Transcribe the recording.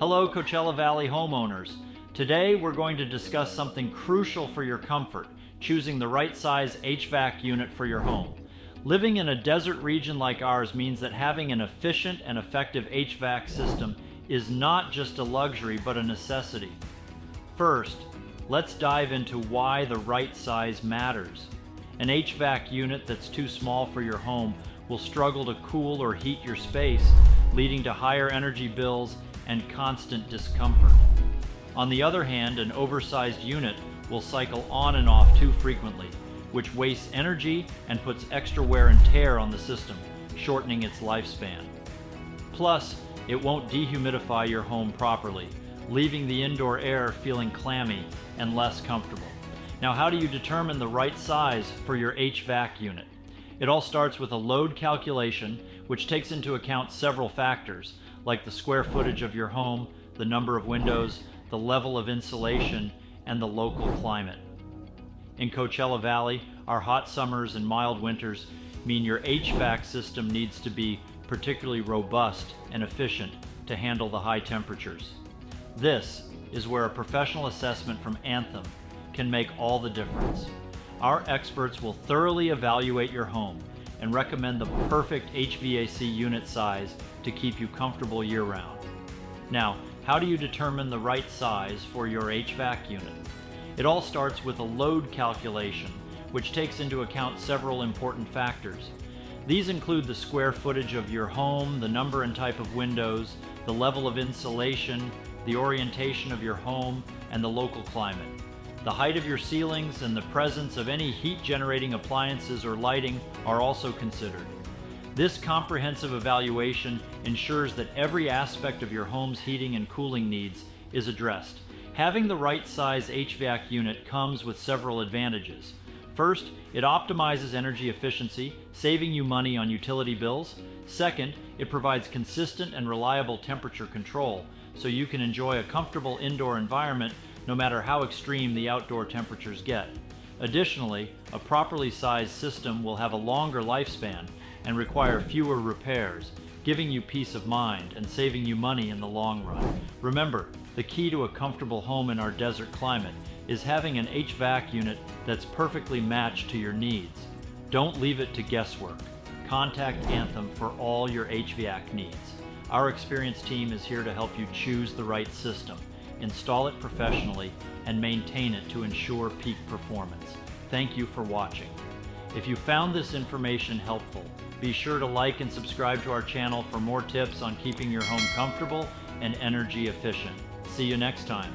Hello, Coachella Valley homeowners. Today we're going to discuss something crucial for your comfort, choosing the right size HVAC unit for your home. Living in a desert region like ours means that having an efficient and effective HVAC system is not just a luxury but a necessity. First, let's dive into why the right size matters. An HVAC unit that's too small for your home will struggle to cool or heat your space, leading to higher energy bills and constant discomfort. On the other hand, an oversized unit will cycle on and off too frequently, which wastes energy and puts extra wear and tear on the system, shortening its lifespan. Plus, it won't dehumidify your home properly, leaving the indoor air feeling clammy and less comfortable. Now, how do you determine the right size for your HVAC unit? It all starts with a load calculation, which takes into account several factors, like the square footage of your home, the number of windows, the level of insulation, and the local climate. In Coachella Valley, our hot summers and mild winters mean your HVAC system needs to be particularly robust and efficient to handle the high temperatures. This is where a professional assessment from Anthem can make all the difference. Our experts will thoroughly evaluate your home and recommend the perfect HVAC unit size to keep you comfortable year-round. Now, how do you determine the right size for your HVAC unit? It all starts with a load calculation, which takes into account several important factors. These include the square footage of your home, the number and type of windows, the level of insulation, the orientation of your home, and the local climate. The height of your ceilings and the presence of any heat-generating appliances or lighting are also considered. This comprehensive evaluation ensures that every aspect of your home's heating and cooling needs is addressed. Having the right size HVAC unit comes with several advantages. First, it optimizes energy efficiency, saving you money on utility bills. Second, it provides consistent and reliable temperature control, so you can enjoy a comfortable indoor environment no matter how extreme the outdoor temperatures get. Additionally, a properly sized system will have a longer lifespan and require fewer repairs, giving you peace of mind and saving you money in the long run. Remember, the key to a comfortable home in our desert climate is having an HVAC unit that's perfectly matched to your needs. Don't leave it to guesswork. Contact Anthem for all your HVAC needs. Our experienced team is here to help you choose the right system, install it professionally, and maintain it to ensure peak performance. Thank you for watching. If you found this information helpful, be sure to like and subscribe to our channel for more tips on keeping your home comfortable and energy efficient. See you next time.